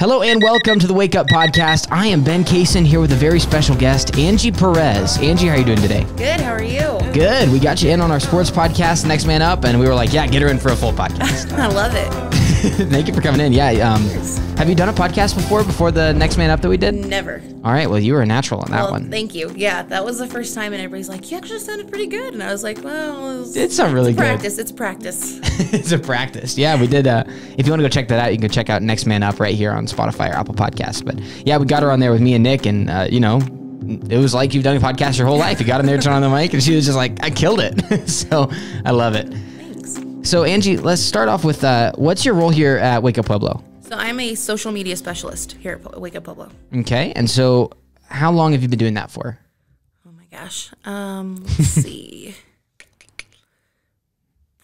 Hello and welcome to the Wake Up Podcast. I am Ben Kaysen here with a very special guest, Angie Perez. Angie, how are you doing today? Good, how are you? Good. We got you in on our sports podcast, Next Man Up, and we were like, yeah, get her in for a full podcast. I love it. Thank you for coming in. Yeah. Have you done a podcast before the Next Man Up that we did? Never. All right. Well, you were a natural on that one. Thank you. Yeah, that was the first time, and everybody's like, you actually sounded pretty good. And I was like, well, it's not really good. Practice. It's practice. It's a practice. Yeah, we did. If you want to go check that out, you can go check out Next Man Up right here on Spotify or Apple Podcasts. But yeah, we got her on there with me and Nick, and it was like you've done a podcast your whole life. You got in there, turned on the mic, and she was just like, I killed it. So I love it. Thanks. So Angie, let's start off with what's your role here at Wake Up Pueblo? So I'm a social media specialist here at Wake Up Pueblo. Okay, and so how long have you been doing that for? Oh my gosh. Let's see.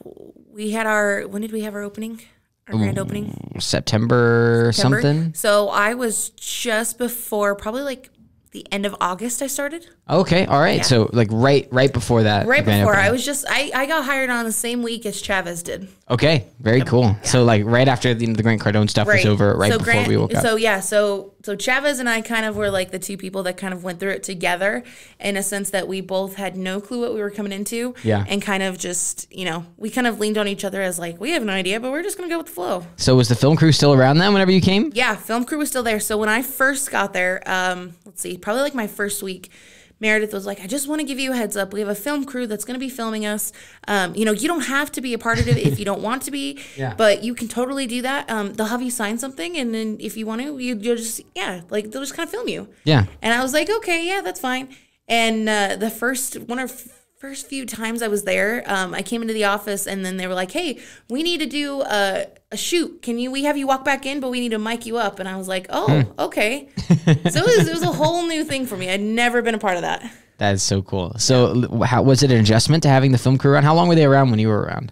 When did we have our opening? Our grand opening? September something? So I was just before, probably like the end of August I started. Okay, all right. Yeah. So like right before that. Right before. I got hired on the same week as Chavez did. Okay, very cool. Yeah. So like right after the Grant Cardone stuff was over, before we woke up. So yeah, so Chavez and I kind of were like the two people that kind of went through it together in a sense that we both had no clue what we were coming into. Yeah. And kind of just, we kind of leaned on each other as like, we have no idea, but we're just going to go with the flow. So was the film crew still around then whenever you came? Yeah, film crew was still there. So when I first got there, let's see, probably like my first week, Meredith was like, I just want to give you a heads up. We have a film crew that's going to be filming us. You don't have to be a part of it if you don't want to be, but you can totally do that. They'll have you sign something, and then if you want to, you'll just, they'll just kind of film you. Yeah. And I was like, okay, yeah, that's fine. And the first few times I was there, I came into the office, and then they were like, hey, we need to do a shoot. We have you walk back in, but we need to mic you up. And I was like, oh, okay. So it was a whole new thing for me. I'd never been a part of that. That is so cool. So how was it an adjustment to having the film crew around? How long were they around when you were around?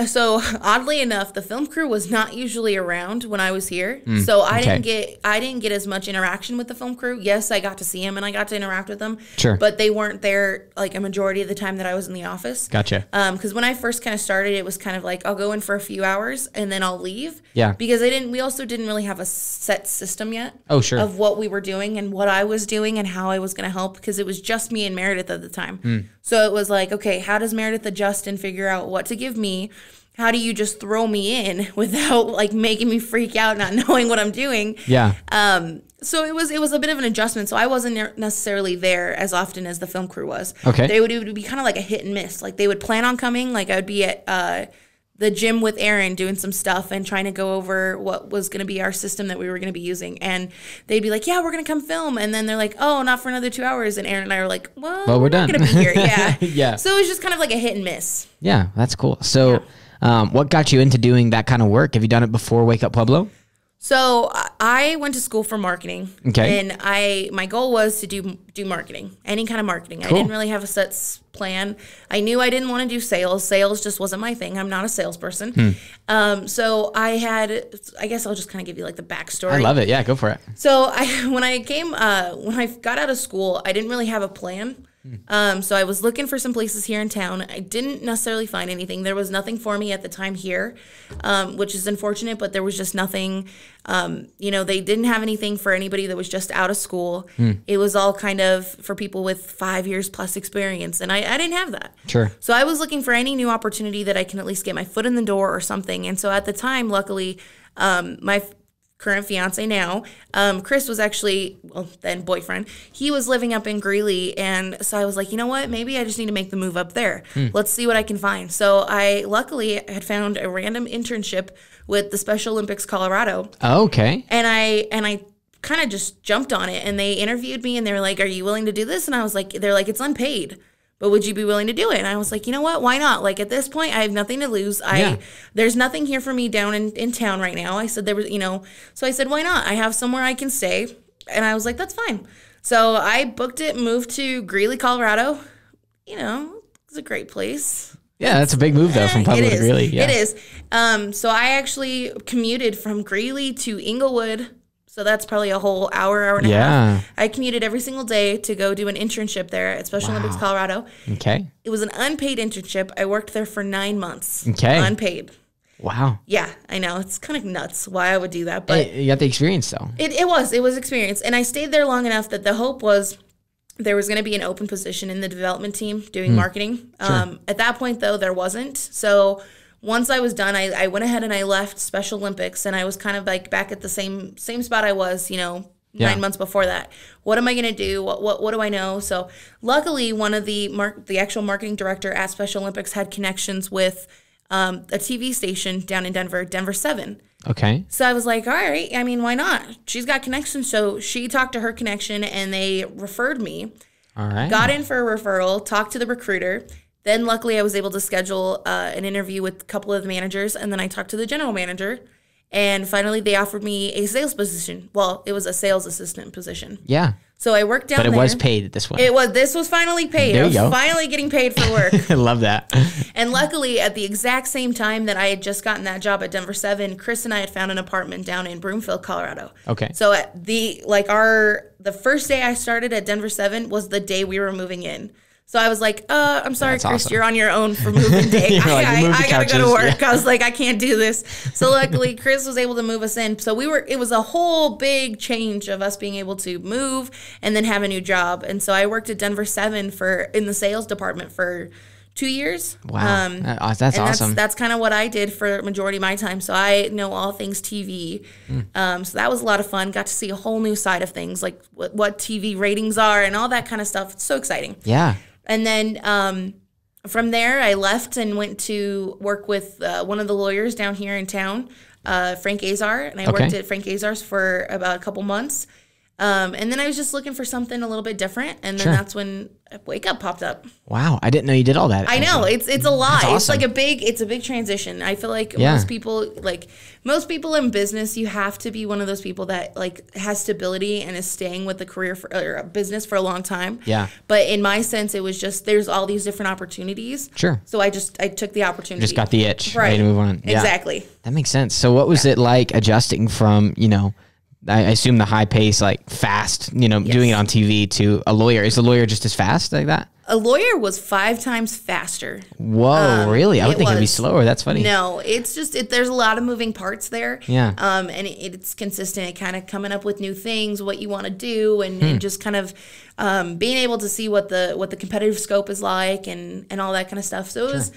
So oddly enough, the film crew was not usually around when I was here. So I didn't get as much interaction with the film crew. Yes, I got to see them and I got to interact with them. Sure. But they weren't there like a majority of the time that I was in the office. Gotcha. Because when I first kind of started, it was kind of like, I'll go in for a few hours and then I'll leave. Yeah. Because we also didn't really have a set system yet. Oh, sure. Of what we were doing and what I was doing and how I was going to help, because it was just me and Meredith at the time. So it was like, okay, how does Meredith adjust and figure out what to give me? How do you just throw me in without like making me freak out, not knowing what I'm doing? Yeah. So it was a bit of an adjustment. So I wasn't necessarily there as often as the film crew was. Okay. It would be kind of like a hit and miss. Like they would plan on coming. Like I would be at the gym with Aaron doing some stuff and trying to go over what was going to be our system that we were going to be using. And they'd be like, yeah, we're going to come film. And then they're like, oh, not for another 2 hours. And Aaron and I were like, well we're done. Not going to be here. Yeah. Yeah. So it was just kind of like a hit and miss. Yeah, that's cool. So what got you into doing that kind of work? Have you done it before Wake Up Pueblo? So I went to school for marketing. Okay. And my goal was to do marketing, any kind of marketing. Cool. I didn't really have a set plan. I knew I didn't want to do sales. Sales just wasn't my thing. I'm not a salesperson. So I guess I'll just kind of give you like the backstory. I love it. Yeah, go for it. So when I got out of school, I didn't really have a plan. So I was looking for some places here in town. I didn't necessarily find anything. There was nothing for me at the time here, which is unfortunate, but there was just nothing. They didn't have anything for anybody that was just out of school. It was all kind of for people with 5 years plus experience, and I didn't have that. Sure. So I was looking for any new opportunity that I can at least get my foot in the door or something. And so at the time, luckily, my current fiance now, Chris was actually, then boyfriend, he was living up in Greeley, and so I was like, you know what, maybe I just need to make the move up there. Let's see what I can find. So I luckily had found a random internship with the Special Olympics Colorado. Oh, okay. And I kind of just jumped on it, and they interviewed me, and they were like, are you willing to do this? And I was like, they're like, it's unpaid, but would you be willing to do it? And I was like, you know what? Why not? Like at this point, I have nothing to lose. There's nothing here for me down in town right now. I said so I said, why not? I have somewhere I can stay. And I was like, that's fine. So I booked it, moved to Greeley, Colorado. It's a great place. Yeah, that's a big move though from Pueblo to Greeley. Yeah. It is. So I actually commuted from Greeley to Inglewood. So that's probably a whole hour and a half. I commuted every single day to go do an internship there at Special Olympics Colorado. Okay. It was an unpaid internship. I worked there for 9 months. Okay. Unpaid. Wow. Yeah, I know. It's kind of nuts why I would do that. But hey, you got the experience, though. It was experience. And I stayed there long enough that the hope was there was going to be an open position in the development team doing marketing. Sure. At that point, though, there wasn't. So once I was done, I went ahead and I left Special Olympics, and I was kind of like back at the same spot I was, 9 months before that. What am I going to do? What do I know? So luckily, one of the actual marketing director at Special Olympics had connections with a TV station down in Denver 7. Okay. So I was like, all right, I mean, why not? She's got connections. So she talked to her connection and they referred me. All right. Got in for a referral, talked to the recruiter. Then luckily I was able to schedule an interview with a couple of the managers. And then I talked to the general manager. And finally they offered me a sales position. Well, it was a sales assistant position. Yeah. So I worked down there. But it was paid this one. This was finally paid. There I you was go. finally getting paid for work. I love that. And luckily, at the exact same time that I had just gotten that job at Denver 7, Chris and I had found an apartment down in Broomfield, Colorado. Okay. So at the first day I started at Denver 7 was the day we were moving in. So I was like, I'm sorry, That's Chris, awesome. you're on your own for moving day. You're like, you moved the I gotta go to couches. work. Yeah. I was like, I can't do this. So luckily, Chris was able to move us in. So it was a whole big change of us being able to move and then have a new job. And so I worked at Denver 7 in the sales department for 2 years. Wow. That's awesome. That's kind of what I did for the majority of my time. So I know all things TV. So that was a lot of fun. Got to see a whole new side of things, like what TV ratings are and all that kind of stuff. It's so exciting. Yeah. And then from there, I left and went to work with one of the lawyers down here in town, Frank Azar. And I worked at Frank Azar's for about a couple months. And then I was just looking for something a little bit different. And then that's when Wake Up popped up. Wow. I didn't know you did all that. I know. It's a lot. Awesome. It's like a big transition. I feel like most people in business, you have to be one of those people that like has stability and is staying with the career or a business for a long time. Yeah. But in my sense, it was just there's all these different opportunities. Sure. So I took the opportunity. Just got the itch. Ready to move on. Yeah. Exactly. That makes sense. So what was it like adjusting from, I assume the high pace, like fast, doing it on TV to a lawyer? Is the lawyer just as fast like that? A lawyer was 5 times faster. Whoa, really? I would think it'd be slower. That's funny. No, it's just there's a lot of moving parts there. Yeah. And it's consistent. It kind of coming up with new things, what you want to do, and just kind of being able to see what the competitive scope is like, and all that kind of stuff. So it was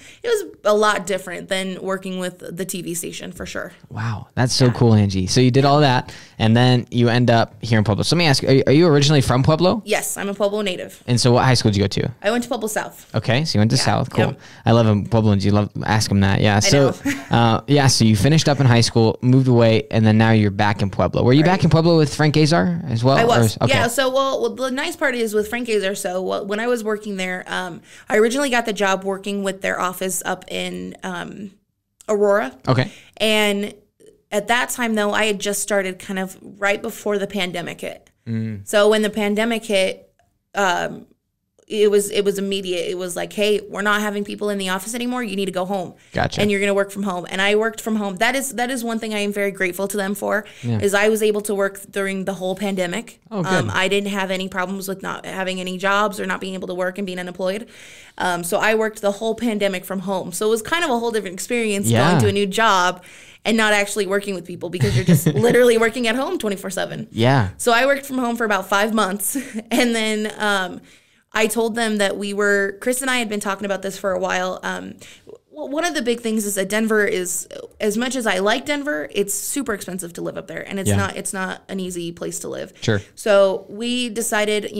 a lot different than working with the TV station for sure. Wow, that's so cool, Angie. So you did all that, and then you end up here in Pueblo. So let me ask, are you originally from Pueblo? Yes, I'm a Pueblo native. And so what high school did you go to? I went to Pueblo South. Okay, so you went to South. Cool. Yep. I love them, Puebloans. You love ask them that. Yeah. So, so you finished up in high school, moved away, and then now you're back in Pueblo. Were you back in Pueblo with Frank Azar as well? I was. Okay. Yeah. So, well, the nice part is with Frank Azar. So, when I was working there, I originally got the job working with their office up in Aurora. Okay. And at that time, though, I had just started kind of right before the pandemic hit. So when the pandemic hit, it was immediate. It was like, hey, we're not having people in the office anymore. You need to go home. Gotcha. And you're going to work from home. And I worked from home. That is one thing I am very grateful to them for, is I was able to work during the whole pandemic. Oh, good. I didn't have any problems with not having any jobs or not being able to work and being unemployed. So I worked the whole pandemic from home. So it was kind of a whole different experience going to a new job and not actually working with people because you're just literally working at home 24/7. Yeah. So I worked from home for about 5 months. And then I told them that Chris and I had been talking about this for a while. One of the big things is that Denver is, as much as I like Denver, it's super expensive to live up there. And it's not an easy place to live. Sure. So we decided,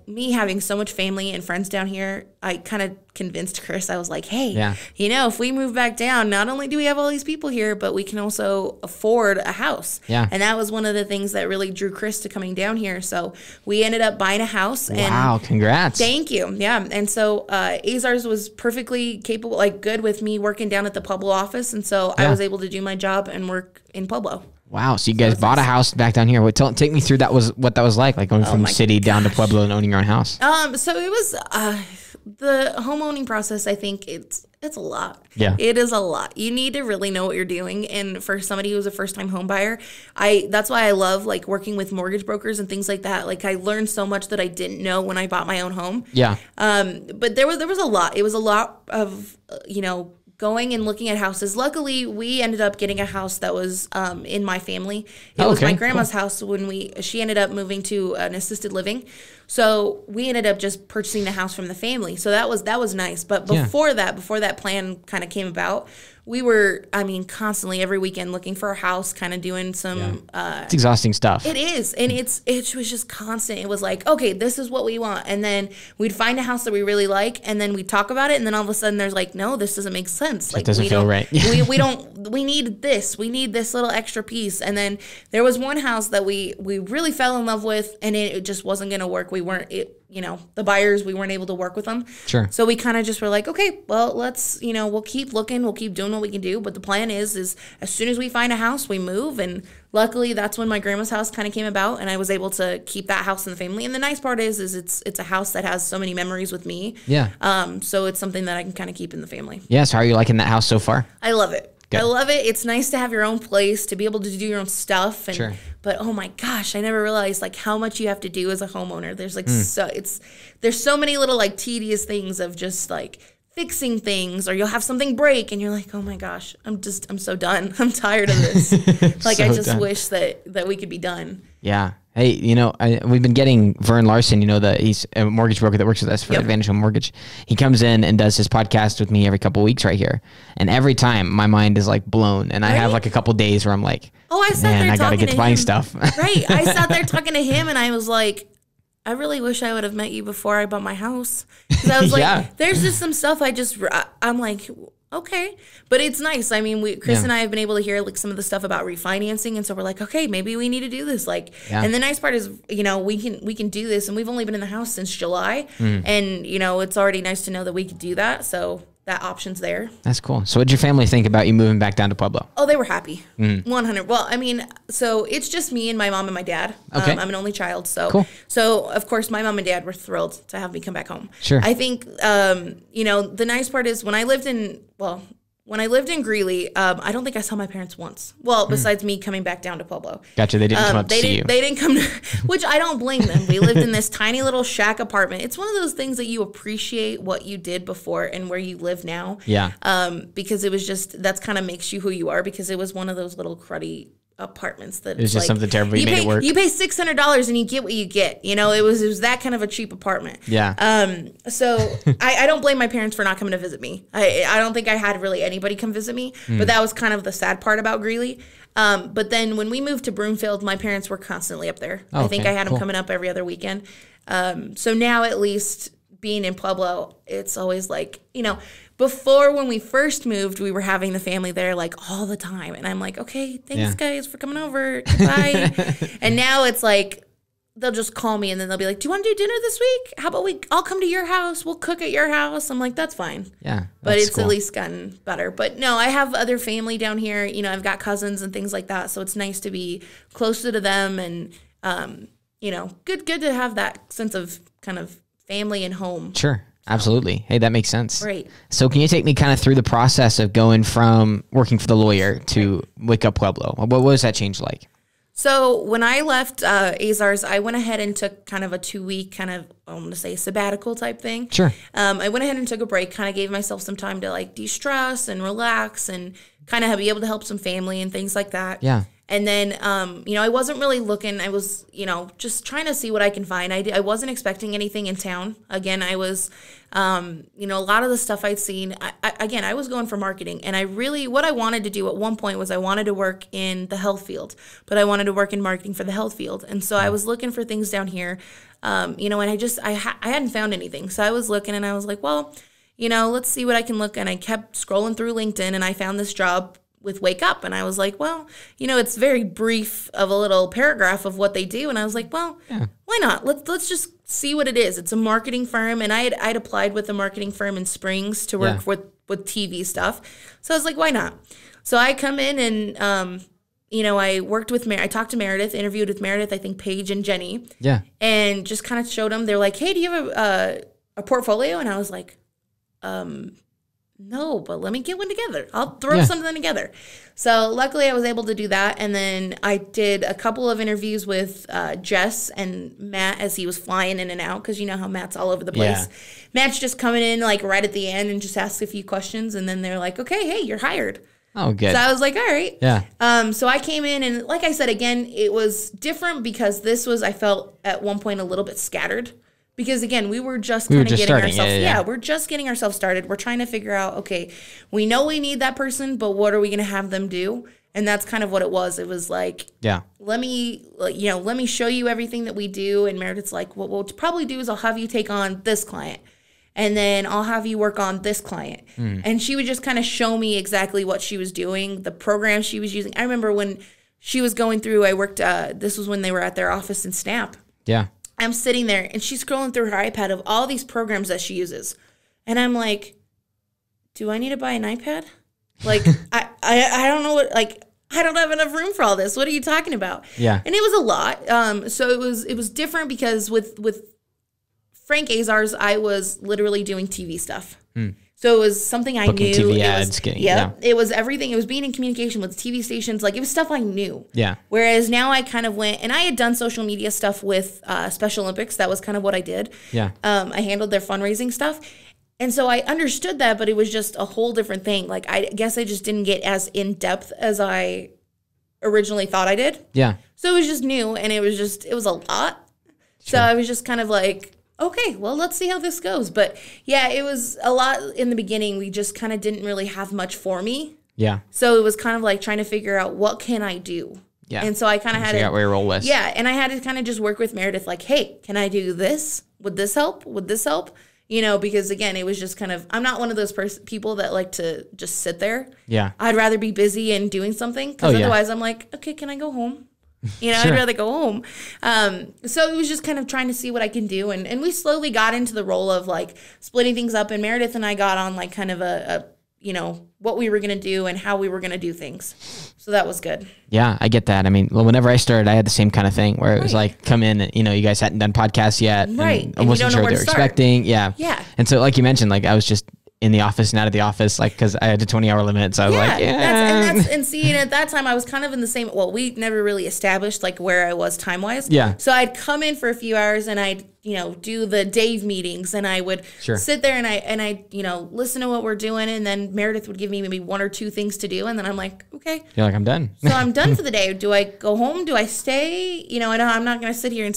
me having so much family and friends down here, I kind of convinced Chris. I was like, hey, if we move back down, not only do we have all these people here, but we can also afford a house. Yeah. And that was one of the things that really drew Chris to coming down here. So we ended up buying a house. Wow, congrats. Thank you. Yeah. And so Azar's was perfectly capable, like good with me working down at the Pueblo office. And so I was able to do my job and work in Pueblo. Wow. So you guys bought a house back down here. Take me through what that was like going from city down to Pueblo and owning your own house. So it was the home owning process. I think it's a lot. Yeah. It is a lot. You need to really know what you're doing. And for somebody who's a first-time home buyer, that's why I love like working with mortgage brokers and things like that. Like I learned so much that I didn't know when I bought my own home. Yeah. But there was a lot. It was a lot of, going and looking at houses. Luckily, we ended up getting a house that was in my family. It was my grandma's house when she ended up moving to an assisted living. So we ended up just purchasing the house from the family. So that was nice. But before that plan kind of came about, we were, constantly every weekend looking for a house, kind of doing some. It's exhausting stuff. It is, and it was just constant. It was like, okay, this is what we want, and then we'd find a house that we really like, and then we'd talk about it, and then all of a sudden there's like, no, this doesn't make sense. Like, it doesn't feel right. we need this. We need this little extra piece, and then there was one house that we really fell in love with, and it just wasn't going to work. The buyers, we weren't able to work with them. Sure. So we kind of just were like, okay, well, let's, we'll keep looking. We'll keep doing what we can do. But the plan is as soon as we find a house, we move. And luckily, that's when my grandma's house kind of came about. And I was able to keep that house in the family. And the nice part is it's a house that has so many memories with me. Yeah. So it's something that I can kind of keep in the family. Yeah. So how are you liking that house so far? I love it. Good. I love it. It's nice to have your own place, to be able to do your own stuff. And, sure. But oh my gosh, I never realized like how much you have to do as a homeowner. There's like there's so many little like tedious things of just like fixing things, or you'll have something break and you're like, oh my gosh, I'm so done. I'm tired of this. Like I just wish that we could be done. Yeah. Hey, we've been getting Vern Larson, he's a mortgage broker that works with us for Advantage Home Mortgage. He comes in and does his podcast with me every couple of weeks right here. And every time my mind is like blown. And I have like a couple of days where I'm like, I got to get to buying stuff. Right. I sat there talking to him and I was like, I really wish I would have met you before I bought my house. Because I was like, there's just some stuff I'm like, okay. But it's nice. I mean, Chris and I have been able to hear like some of the stuff about refinancing. And so we're like, okay, maybe we need to do this. And the nice part is, we can do this. And we've only been in the house since July. And, it's already nice to know that we could do that. So that option's there. That's cool. So what did your family think about you moving back down to Pueblo? Oh, they were happy. 100. Well, so it's just me and my mom and my dad. Okay. I'm an only child. So, cool. So of course my mom and dad were thrilled to have me come back home. Sure. I think, the nice part is when I lived in Greeley, I don't think I saw my parents once. Well, besides me coming back down to Pueblo. Gotcha. They didn't come up to see you. They didn't come, which I don't blame them. We lived in this tiny little shack apartment. It's one of those things that you appreciate what you did before and where you live now. Yeah. Because it was that's kind of makes you who you are, because it was one of those little cruddy apartments that it was just something terrible. You made it work. You pay $600 and you get what you get. It was that kind of a cheap apartment. Yeah. So I don't blame my parents for not coming to visit me. I don't think I had really anybody come visit me, but that was kind of the sad part about Greeley. But then when we moved to Broomfield, my parents were constantly up there. I think I had them coming up every other weekend. So now at least being in Pueblo, it's always like, before when we first moved, we were having the family there like all the time. And I'm like, okay, thanks guys for coming over. Goodbye. And now it's like, they'll just call me and then they'll be like, do you want to do dinner this week? How about I'll come to your house. We'll cook at your house. I'm like, that's fine. Yeah. But it's cool. At least gotten better. But no, I have other family down here. I've got cousins and things like that. So it's nice to be closer to them and, good to have that sense of kind of family and home. Sure. Absolutely. Hey, that makes sense. Right. So can you take me kind of through the process of going from working for the lawyer to Wake Up Pueblo? What was that change like? So when I left Azars, I went ahead and took kind of a 2-week kind of, I'm going to say sabbatical type thing. Sure. I went ahead and took a break, kind of gave myself some time to like de-stress and relax and kind of be able to help some family and things like that. Yeah. And then, I wasn't really looking. I was, just trying to see what I can find. I wasn't expecting anything in town. Again, I was, a lot of the stuff I'd seen. I was going for marketing. And what I wanted to do at one point was I wanted to work in the health field. But I wanted to work in marketing for the health field. And so I was looking for things down here, and I hadn't found anything. So I was looking and I was like, well, let's see what I can look. And I kept scrolling through LinkedIn and I found this job with Wake Up. And I was like, well, it's very brief of a little paragraph of what they do. And I was like, well, why not? Let's just see what it is. It's a marketing firm. And I'd applied with a marketing firm in Springs to work with TV stuff. So I was like, why not? So I come in and, I worked with I talked to Meredith, interviewed with Meredith, I think Paige and Jenny. Yeah. And just kind of showed them, they're like, hey, do you have a portfolio? And I was like, no, but let me get one together. I'll throw something together. So luckily I was able to do that. And then I did a couple of interviews with Jess and Matt as he was flying in and out, because you know how Matt's all over the place. Yeah. Matt's just coming in like right at the end and just asks a few questions. And then they're like, okay, hey, you're hired. Oh, good. So I was like, all right. Yeah. So I came in, and like I said, again, it was different because this was, I felt at one point a little bit scattered. Because again, we were just kind of getting ourselves, we're just getting ourselves started. We're trying to figure out, okay, we know we need that person, but what are we going to have them do? And that's kind of what it was. It was like, let me show you everything that we do. And Meredith's like, what we'll probably do is I'll have you take on this client, and then I'll have you work on this client. And she would just kind of show me exactly what she was doing, the program she was using. I remember when she was going through, I worked, this was when they were at their office in Snap. Yeah. I'm sitting there, and she's scrolling through her iPad of all these programs that she uses. And I'm like, do I need to buy an iPad? Like, I don't know what, like, I don't have enough room for all this. What are you talking about? Yeah. And it was a lot. So it was different because with Frank Azar's, I was literally doing TV stuff. So it was something I Booking knew. TV ads, It was everything. It was being in communication with TV stations. Like, it was stuff I knew. Yeah. Whereas now I kind of went, and I had done social media stuff with Special Olympics. That was kind of what I did. Yeah. I handled their fundraising stuff. And so I understood that, but it was just a whole different thing. Like, I guess I just didn't get as in-depth as I originally thought I did. Yeah. So it was just new, and it was a lot. Sure. So I was just kind of like, okay, well, let's see how this goes. But yeah, it was a lot in the beginning. We just kind of didn't really have much for me. Yeah. So it was kind of like trying to figure out, what can I do? Yeah. And so I kind of had to figure out where your role was. Yeah. And I had to kind of just work with Meredith, like, hey, can I do this? Would this help? Would this help? You know, because again, it was just kind of, I'm not one of those people that like to just sit there. Yeah. I'd rather be busy and doing something, because otherwise I'm like, okay, can I go home? You know, sure. I'd rather go home. So it was just kind of trying to see what I can do. And we slowly got into the role of like splitting things up. And Meredith and I got on like kind of a what we were going to do and how we were going to do things. So that was good. Yeah, I get that. I mean, whenever I started, I had the same kind of thing where it was like, come in, and, you guys hadn't done podcasts yet. Right. And I wasn't sure what they were expecting. Yeah. Yeah. And so like you mentioned, like I was just in the office and out of the office, like, because I had a 20-hour limit. So I was like, and at that time I was kind of in the same, well, we never really established like where I was time-wise. Yeah. So I'd come in for a few hours, and I'd, do the Dave meetings, and I would sit there and I listen to what we're doing. And then Meredith would give me maybe one or two things to do. And then I'm like, okay. You're like, I'm done. So I'm done for the day. Do I go home? Do I stay? I'm not going to sit here and,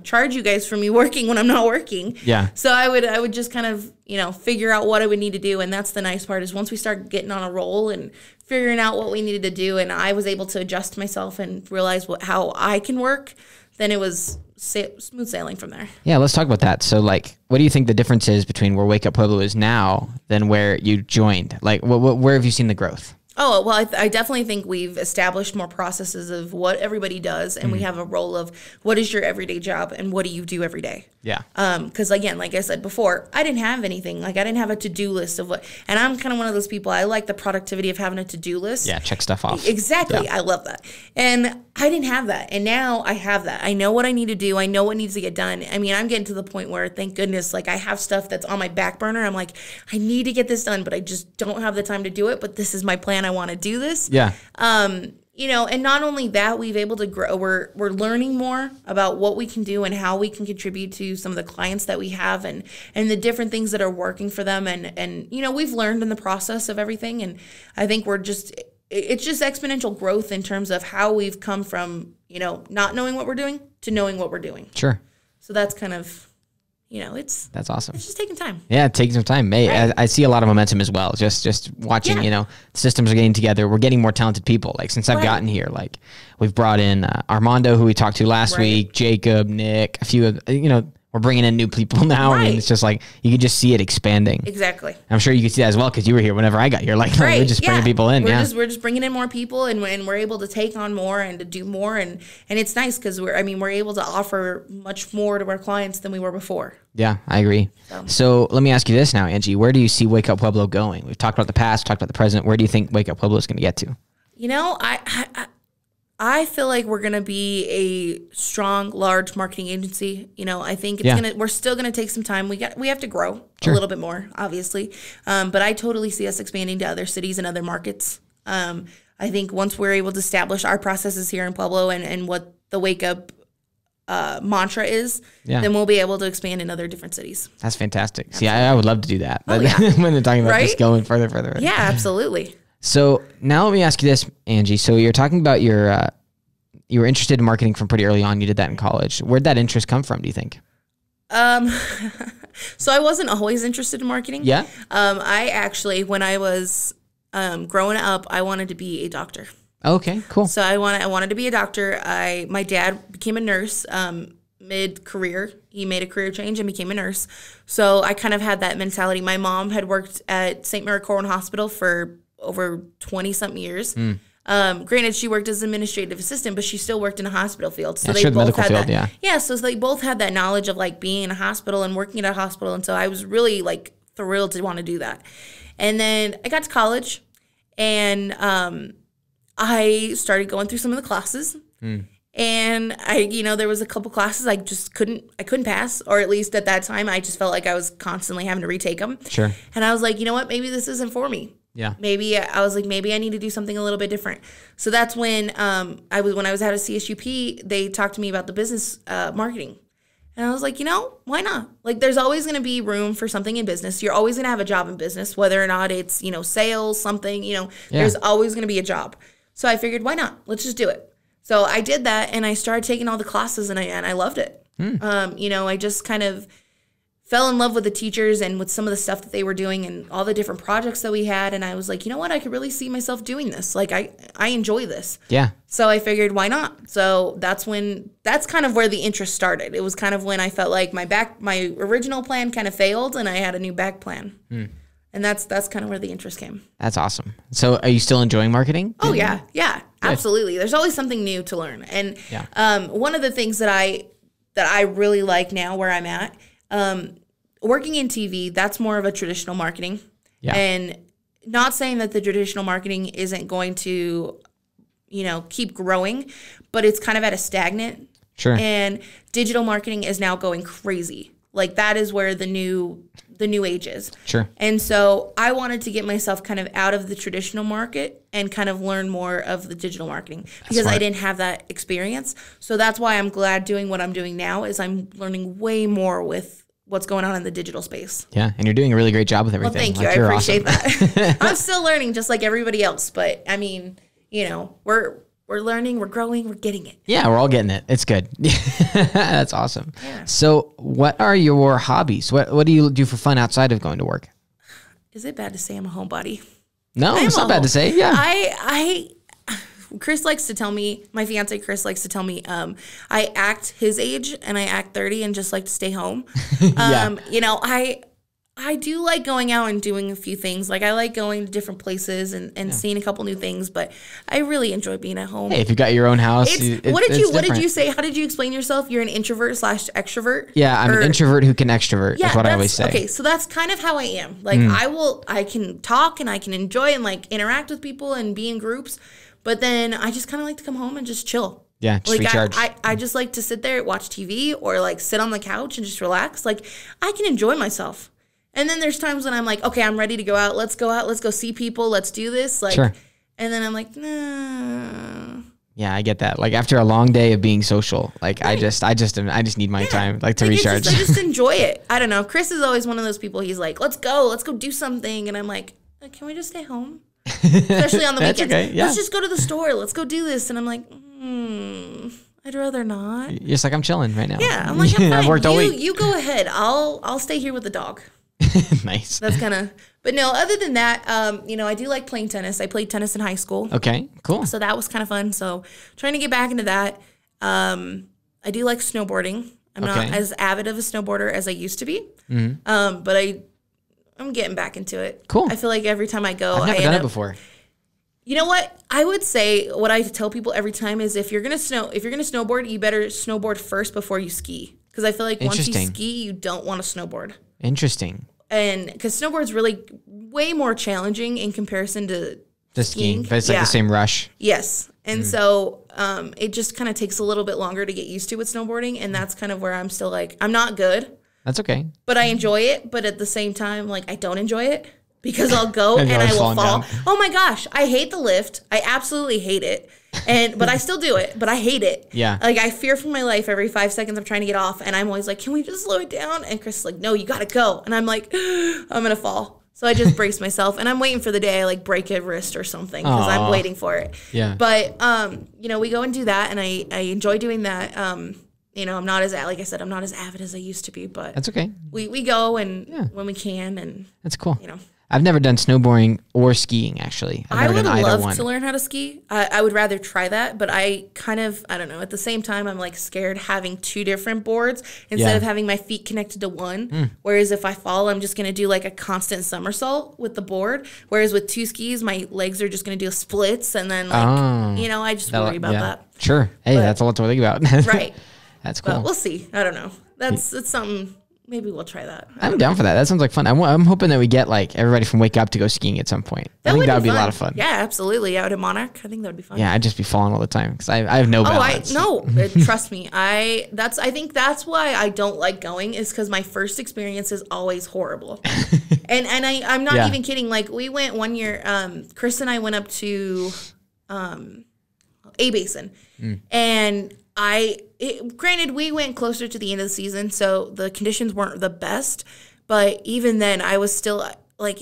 charge you guys for me working when I'm not working. Yeah. So I would just kind of, figure out what I would need to do. And that's the nice part, is once we start getting on a roll and figuring out what we needed to do, and I was able to adjust myself and realize how I can work, then it was smooth sailing from there. Yeah, let's talk about that. So, like, what do you think the difference is between where Wake Up Pueblo is now than where you joined? Like, where have you seen the growth? Oh, well, I definitely think we've established more processes of what everybody does, and we have a role of what is your everyday job and what do you do every day. Yeah. Because again, like I said before, I didn't have anything. Like, I didn't have a to-do list of what, and I'm kind of one of those people, I like the productivity of having a to-do list. Yeah, check stuff off. Exactly. Yeah. I love that. And I didn't have that. And now I have that. I know what I need to do. I know what needs to get done. I mean, I'm getting to the point where, thank goodness, like, I have stuff that's on my back burner. I'm like, I need to get this done, but I just don't have the time to do it. But this is my plan. I want to do this. Yeah. And not only that, we've able to grow. We're learning more about what we can do and how we can contribute to some of the clients that we have, and the different things that are working for them. And we've learned in the process of everything. And I think it's just exponential growth in terms of how we've come from, not knowing what we're doing to knowing what we're doing. Sure. So that's kind of, that's awesome. It's just taking time. Yeah, it takes some time. Hey, right. I see a lot of momentum as well. Just watching, systems are getting together. We're getting more talented people. Like, since I've gotten here, like, we've brought in Armando, who we talked to last week, Jacob, Nick, a few of, we're bringing in new people now. Right. And it's just like, you can just see it expanding. Exactly. I'm sure you can see that as well, because you were here whenever I got here. Like, we're just bringing people in. We're just bringing in more people, and we're able to take on more and to do more. And it's nice because we're able to offer much more to our clients than we were before. Yeah, I agree. So let me ask you this now, Angie. Where do you see Wake Up Pueblo going? We've talked about the past, talked about the present. Where do you think Wake Up Pueblo is going to get to? I feel like we're going to be a strong, large marketing agency. You know, I think we're still going to take some time. We have to grow a little bit more, obviously. But I totally see us expanding to other cities and other markets. I think once we're able to establish our processes here in Pueblo and what the Wake Up mantra is, then we'll be able to expand in other different cities. That's fantastic. Absolutely. See, I would love to do that. When they're talking about just going further. Yeah, absolutely. So now let me ask you this, Angie. So you're talking about you were interested in marketing from pretty early on. You did that in college. Where'd that interest come from, do you think? So I wasn't always interested in marketing. Yeah. I actually, when I was growing up, I wanted to be a doctor. Okay, cool. So I wanted to be a doctor. My dad became a nurse mid-career. He made a career change and became a nurse. So I kind of had that mentality. My mom had worked at St. Mary Corwin Hospital for over 20-something years. Granted, she worked as an administrative assistant, but she still worked in a hospital field. So they both had that. Yeah, so they both had that knowledge of like being in a hospital and working at a hospital. And so I was really like thrilled to want to do that. And then I got to college and I started going through some of the classes. And there was a couple classes I just couldn't pass, or at least at that time, I just felt like I was constantly having to retake them. Sure. And I was like, you know what, maybe this isn't for me. Yeah. Maybe I need to do something a little bit different. So that's when I was at a CSUP, they talked to me about the business marketing. And I was like, why not? Like, there's always going to be room for something in business. You're always going to have a job in business, whether or not it's, sales, something, there's always going to be a job. So I figured, why not? Let's just do it. So I did that, and I started taking all the classes, and I loved it. I just kind of fell in love with the teachers and with some of the stuff that they were doing and all the different projects that we had. And I was like, you know what? I could really see myself doing this. Like, I enjoy this. Yeah. So I figured, why not? So that's kind of where the interest started. It was kind of when I felt like my original plan kind of failed, and I had a new back plan. And that's kind of where the interest came. That's awesome. So are you still enjoying marketing? Oh, yeah. Yeah, absolutely. There's always something new to learn. And one of the things that I really like now where I'm at, working in TV, that's more of a traditional marketing. Yeah. And not saying that the traditional marketing isn't going to, keep growing, but it's kind of at a stagnant. Sure. And digital marketing is now going crazy. Like, that is where the new age is. Sure. And so I wanted to get myself kind of out of the traditional market and kind of learn more of the digital marketing because I didn't have that experience. So that's why I'm glad doing what I'm doing now is I'm learning way more with what's going on in the digital space. Yeah, and you're doing a really great job with everything. Well, thank you. I appreciate that. I'm still learning just like everybody else, but I mean, we're learning, we're growing, we're getting it. Yeah, we're all getting it. It's good. That's awesome. Yeah. So what are your hobbies? What do you do for fun outside of going to work? Is it bad to say I'm a homebody? No, it's not bad to say. Yeah. Chris likes to tell me, my fiance Chris likes to tell me, I act his age and I act 30 and just like to stay home. I do like going out and doing a few things. Like, I like going to different places and seeing a couple new things, but I really enjoy being at home. Hey, if you got your own house, what did you say? How did you explain yourself? You're an introvert / extrovert? Yeah, I'm an introvert who can extrovert, is what I always say. Okay, so that's kind of how I am. Like, I can talk and I can enjoy and like interact with people and be in groups, but then I just kind of like to come home and just chill. Yeah, just recharge. I just like to sit there, watch TV, or like sit on the couch and just relax. Like, I can enjoy myself. And then there's times when I'm like, okay, I'm ready to go out. Let's go see people. Let's do this. Like, sure. And then I'm like, nah. Yeah, I get that. Like, after a long day of being social, like, right. I just need my time, like, to recharge. I just enjoy it. I don't know. Chris is always one of those people. He's like, let's go do something. And I'm like, can we just stay home? Especially on the weekends. Okay. Yeah. Let's just go to the store. Let's go do this. And I'm like, I'd rather not. You're just like, I'm chilling right now. Yeah, I'm like, I'm fine. I've worked all week. You go ahead. I'll stay here with the dog. Nice. That's kind of, but no, other than that, I do like playing tennis. I played tennis in high school. Okay, cool. So that was kind of fun. So trying to get back into that. I do like snowboarding. I'm not as avid of a snowboarder as I used to be. Mm-hmm. But I'm getting back into it. Cool. I feel like every time I go, I've never done it before. You know what? I would say what I tell people every time is if you're gonna snowboard, you better snowboard first before you ski. Because I feel like once you ski, you don't want to snowboard. Interesting. And because snowboard's really way more challenging in comparison to skiing. But it's like the same rush. Yes. And so it just kind of takes a little bit longer to get used to with snowboarding. And that's kind of where I'm still like, I'm not good. That's okay. But I enjoy it. But at the same time, like, I don't enjoy it because I'll go and I will fall. Down. Oh my gosh. I hate the lift. I absolutely hate it. But I still do it, but I hate it. Yeah. Like, I fear for my life every 5 seconds I'm trying to get off. And I'm always like, can we just slow it down? And Chris is like, no, you got to go. And I'm like, I'm going to fall. So I just brace myself, and I'm waiting for the day I like break a wrist or something because I'm waiting for it. Yeah. But you know, we go and do that, and I enjoy doing that. You know, I'm not as, like I said, I'm not as avid as I used to be, but that's okay. We go and when we can, and that's cool. You know. I've never done snowboarding or skiing, actually. I would love to learn how to ski. I would rather try that, but I don't know. At the same time, I'm like scared having 2 different boards instead of having my feet connected to one. Whereas if I fall, I'm just going to do like a constant somersault with the board. Whereas with 2 skis, my legs are just going to do splits. And then, like, you know, I just worry about that. Sure. Hey, that's a lot to think about. Right. That's cool. But we'll see. I don't know. It's something. Maybe we'll try that. I'm down for that. That sounds like fun. I'm hoping that we get like everybody from Wake Up to go skiing at some point. I think that would be a lot of fun. Yeah, absolutely. Out at Monarch, I think that would be fun. Yeah, I'd just be falling all the time because I have no balance. Trust me. I think that's why I don't like going is because my first experience is always horrible. and I'm not even kidding. Like, we went one year. Chris and I went up to A Basin, and granted, we went closer to the end of the season, so the conditions weren't the best. But even then, I was still like,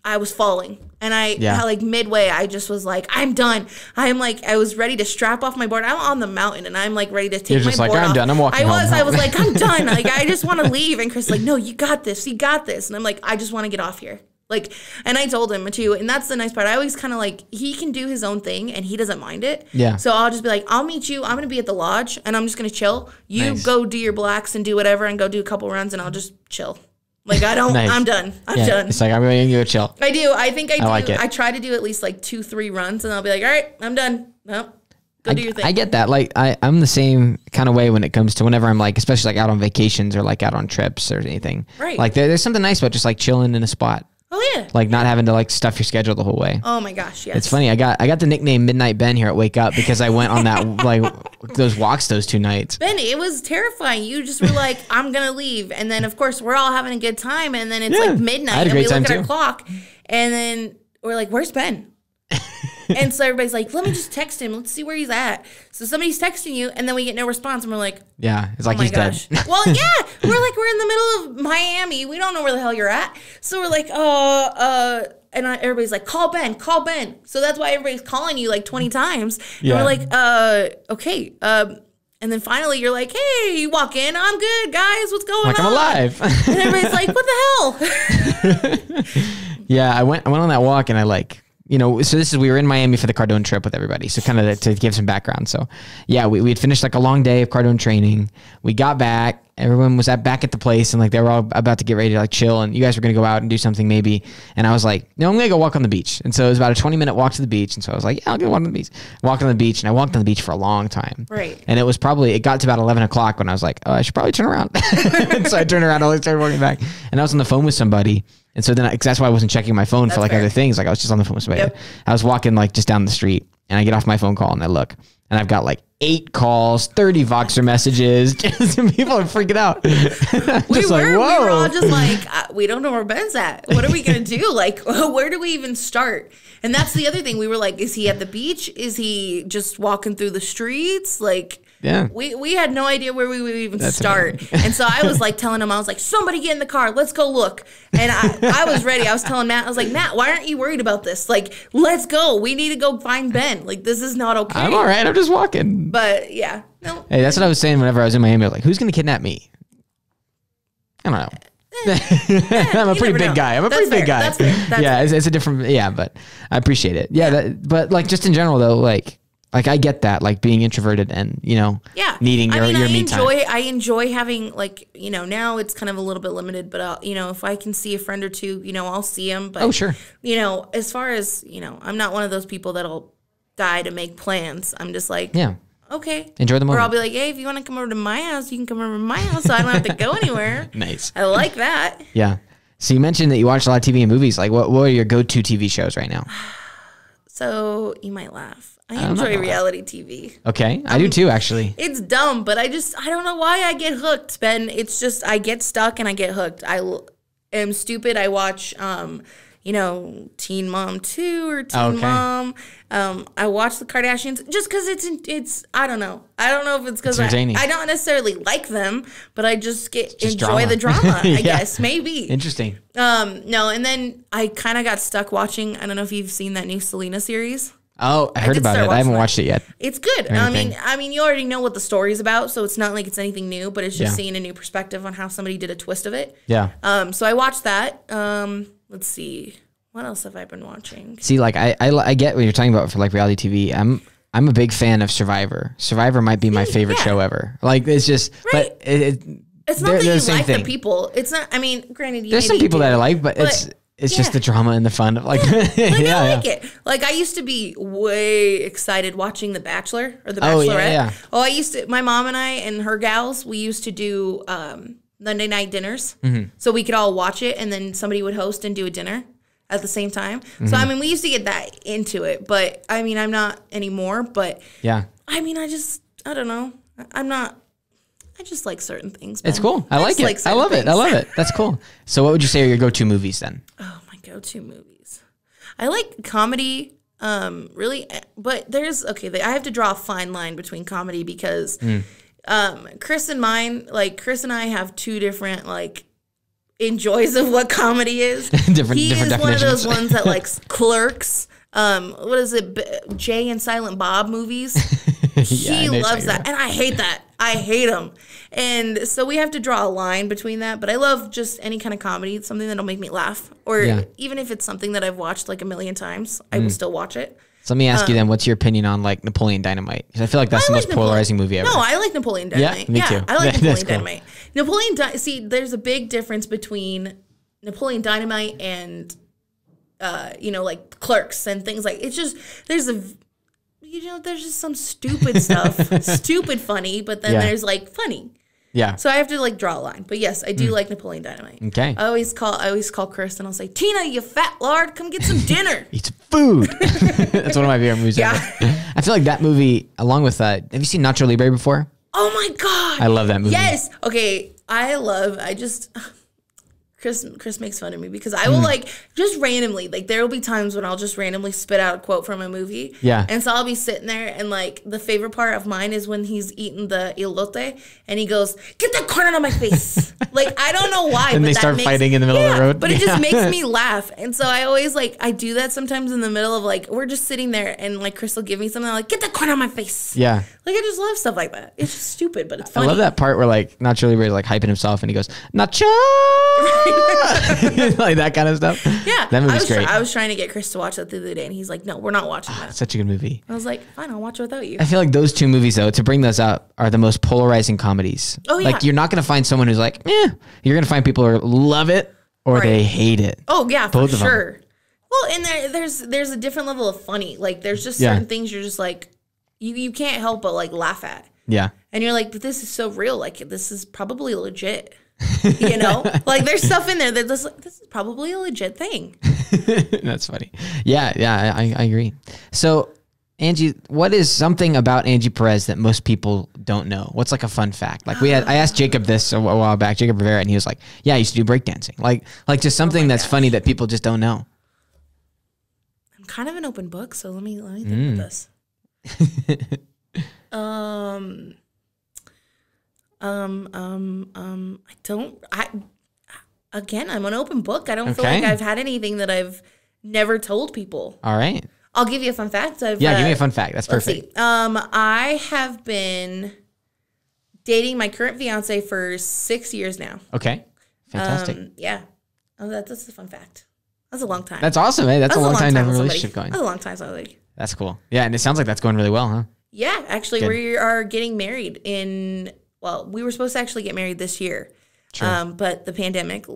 I was falling, and like midway, I just was like, I'm done. I was ready to strap off my board. I'm on the mountain, and I'm like ready to take my board off. I'm done. I'm walking home. I was like, I'm done. Like, I just want to leave. And Chris is like, no, you got this. You got this. And I'm like, I just want to get off here. Like, and I told him too, and that's the nice part. I always kind of like, he can do his own thing and he doesn't mind it. Yeah. So I'll just be like, I'll meet you. I'm going to be at the lodge and I'm just going to chill. You go do your blacks and do whatever and go do a couple runs and I'll just chill. Like, I don't, I'm done. I'm done. It's like, I'm going to go chill. I do. I think I do. Like it. I try to do at least like 2-3 runs and I'll be like, all right, I'm done. No. Go do your thing. I get that. Like, I'm the same kind of way when it comes to whenever I'm like, especially like out on vacations or like out on trips or anything. Right. Like, there's something nice about just like chilling in a spot. Oh yeah. Like, not having to like stuff your schedule the whole way. Oh my gosh, yes. It's funny. I got the nickname Midnight Ben here at Wake Up because I went on that like those walks those 2 nights. Ben, it was terrifying. You just were like, I'm gonna leave, and then of course we're all having a good time, and then it's like midnight, and we look at our clock, and then we're like, where's Ben? And so everybody's like, let me just text him. Let's see where he's at. So somebody's texting you, and then we get no response, and we're like, yeah, it's like, he's dead. Well, yeah, we're in the middle of Miami. We don't know where the hell you're at. So we're like, and everybody's like, call Ben. So that's why everybody's calling you like 20 times. And we're like, okay. And then finally you're like, hey, you walk in. I'm good, guys. What's going on? I'm alive. And everybody's like, what the hell? Yeah, I went on that walk and I like, you know, so we were in Miami for the Cardone trip with everybody. So kind of to give some background. So yeah, we had finished like a long day of Cardone training. We got back, everyone was back at the place and like they were all about to get ready to like chill and you guys were going to go out and do something maybe. And I was like, no, I'm going to go walk on the beach. And so it was about a 20-minute walk to the beach. And so I was like, yeah, I'll go walk on the beach. Walked on the beach and I walked on the beach for a long time. Right. And it got to about 11 o'clock when I was like, oh, I should probably turn around. So I turned around and I started walking back and I was on the phone with somebody. And so then, that's why I wasn't checking my phone for like other things. Like I was just on the phone with somebody. Yep. I was walking like just down the street and I get off my phone call and I look and I've got like 8 calls, 30 Voxer messages. Some people are freaking out. We were all just like, we don't know where Ben's at. What are we going to do? Like, where do we even start? And that's the other thing. We were like, is he at the beach? Is he just walking through the streets? Like, yeah, we had no idea where we would even start. And so I was like telling him, I was like, somebody get in the car. Let's go look. And I was ready. I was telling Matt, I was like, Matt, why aren't you worried about this? Like, let's go. We need to go find Ben. Like, this is not okay. I'm all right. I'm just walking. But yeah, no. Hey, that's what I was saying whenever I was in Miami. I was like, who's going to kidnap me? I don't know. I'm a pretty big guy. I'm a pretty big guy. That's fair. Yeah, it's a different, but I appreciate it. Yeah, but like just in general though, like I get that, like being introverted and, you know, needing your me time. I enjoy having like, you know, now it's kind of a little bit limited, but you know, if I can see a friend or two, you know, I'll see them. But, sure. You know, as far as, you know, I'm not one of those people that'll die to make plans. I'm just like, okay. Enjoy the moment. Or I'll be like, hey, if you want to come over to my house, you can come over to my house so I don't have to go anywhere. Nice. I like that. Yeah. So you mentioned that you watch a lot of TV and movies. Like what are your go-to TV shows right now? So you might laugh. I don't know. enjoy reality TV. Okay. I do too, actually. It's dumb, but I don't know why I get hooked, Ben. It's just, I get stuck and I get hooked. I am stupid. I watch, Teen Mom 2 or Teen Mom. I watch the Kardashians just because it's, I don't know. I don't know if it's because I don't necessarily like them, but I just enjoy the drama, I guess, maybe. Interesting. No, and then I kind of got stuck watching, I don't know if you've seen that new Selena series. Oh, I heard about it. I haven't watched it yet. It's good. I mean, you already know what the story's about, so it's not like it's anything new, but it's just seeing a new perspective on how somebody did a twist of it. Yeah. So I watched that. Let's see. What else have I been watching? See, like I get what you're talking about for like reality TV. I'm a big fan of Survivor. Survivor might be my favorite show ever. Like it's just, but it's not that you like the people. It's not. I mean, granted, there's some people that I like, but it's just the drama and the fun of like. I like it. Like I used to be way excited watching The Bachelor or The Bachelorette. Oh, I used to. My mom and I and her gals, we used to do Monday night dinners, so we could all watch it, and then somebody would host and do a dinner at the same time. So, I mean, we used to get that into it, but I mean, I'm not anymore, but I mean, I don't know. I just like certain things. Ben. It's cool. I like it. I love it. I love it. That's cool. So what would you say are your go-to movies then? Oh, my go-to movies. I like comedy, really, but I have to draw a fine line between comedy because Chris and I have two different, like, enjoys of what comedy is. different is definitions. One of those ones that likes Clerks. What is it? Jay and Silent Bob movies. He loves that, and I hate that. I hate them, and so we have to draw a line between that. But I love just any kind of comedy, something that'll make me laugh, or even if it's something that I've watched like a million times, I will still watch it. So let me ask you then, what's your opinion on like Napoleon Dynamite? Because I feel like that's the most polarizing movie ever. No, I like Napoleon Dynamite. Yeah, me too. I like Napoleon Dynamite. See, there's a big difference between Napoleon Dynamite and, like Clerks and things like. It's just there's just some stupid stuff, stupid funny, but then there's like funny. Yeah. So I have to like draw a line. But yes, I do like Napoleon Dynamite. Okay. I always call Chris and I'll say, Tina, you fat lard, come get some dinner. Eat some food. That's one of my favorite movies ever. I feel like that movie, along with have you seen Nacho Libre before? Oh my God. I love that movie. Yes. Okay. Chris makes fun of me because I will like just randomly, like there will be times when I'll just randomly spit out a quote from a movie. Yeah. And so I'll be sitting there and like the favorite part of mine is when he's eating the elote and he goes, get that corn out of my face. Like, I don't know why. And they start fighting in the middle of the road. But it just makes me laugh. And so I always I do that sometimes in the middle of like, we're just sitting there and like Chris will give me something. I'm like, get that corn out of my face. Yeah. Like I just love stuff like that. It's just stupid, but it's funny. I love that part where like Nacho Libre is like hyping himself and he goes, Nacho! Like that kind of stuff. Yeah. That movie's great. I was trying to get Chris to watch that the other day and he's like, no, we're not watching that. Such a good movie. I was like, fine, I'll watch it without you. I feel like those two movies though, to bring those up, are the most polarizing comedies. Oh yeah. Like you're not going to find someone who's like, you're going to find people who love it or they hate it. Oh yeah, for sure. Well, and there's a different level of funny. Like there's just certain things you're just like, you can't help but like laugh at. Yeah. And you're like, but this is so real. Like this is probably legit. Like there's stuff in there that this is probably a legit thing. That's funny. Yeah, I agree. So, Angie, what is something about Angie Perez that most people don't know? What's like a fun fact? Like I asked Jacob this a while back, Jacob Rivera, and he was like, "Yeah, I used to do breakdancing." Like just something that's funny that people just don't know. I'm kind of an open book, so let me think of this. I'm an open book. I don't feel like I've had anything that I've never told people. All right. I'll give you a fun fact. Give me a fun fact. That's perfect. I have been dating my current fiance for 6 years now. Okay. Fantastic. Yeah. Oh, that's a fun fact. That's a long time. That's awesome, eh? That's a long time to have a relationship going. That's a long time. That's cool. Yeah, and it sounds like that's going really well, huh? Yeah, actually, we are getting married we were supposed to actually get married this year. Sure. But the pandemic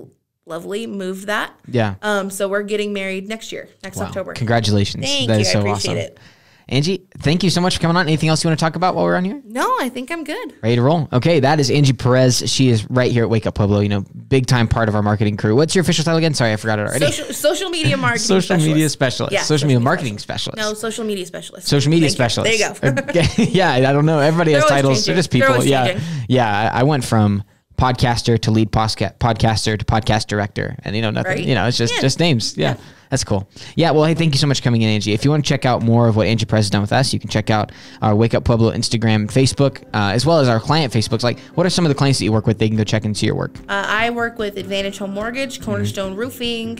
moved that. Yeah. So we're getting married next year, next October. Congratulations. Thank you. I appreciate it. Angie, thank you so much for coming on. Anything else you want to talk about while we're on here? No, I think I'm good. Ready to roll. Okay, that is Angie Perez. She is right here at Wake Up Pueblo, big time part of our marketing crew. What's your official title again? Sorry, I forgot it already. Social media marketing Social media specialist. Yeah, social media marketing specialist. No, social media specialist. Social media specialist. There you go. Okay. Yeah, I don't know. Everybody has titles. They're just people. Yeah. I went from podcaster to lead podcaster to podcast director, and nothing. Right? It's just names. Yeah. That's cool. Yeah, well, hey, thank you so much for coming in, Angie. If you want to check out more of what Angie Perez has done with us, you can check out our Wake Up Pueblo Instagram and Facebook, as well as our client Facebooks. Like, what are some of the clients that you work with? They can go check into your work. I work with Advantage Home Mortgage, Cornerstone Roofing,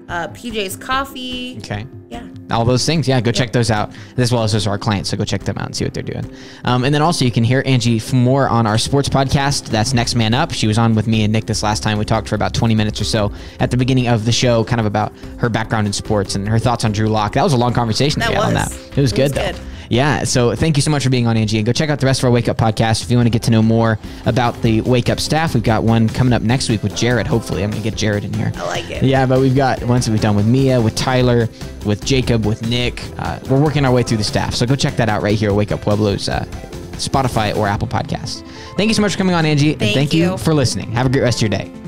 PJ's Coffee. Okay. Yeah. All those things. Yeah, go check those out, as well as those are our clients. So go check them out and see what they're doing. And then also you can hear Angie more on our sports podcast. That's Next Man Up. She was on with me and Nick this last time. We talked for about 20 minutes or so at the beginning of the show, kind of about her background in sports and her thoughts on Drew Lock. That was a long conversation that we had on that. It was good, though. Yeah, so thank you so much for being on, Angie. And go check out the rest of our Wake Up podcast if you want to get to know more about the Wake Up staff. We've got one coming up next week with Jared, hopefully. I'm going to get Jared in here. I like it. Yeah, but we've got ones that we've done with Mia, with Tyler, with Jacob, with Nick. We're working our way through the staff. So go check that out right here at Wake Up Pueblo's Spotify or Apple Podcasts. Thank you so much for coming on, Angie. And thank you for listening. Have a great rest of your day.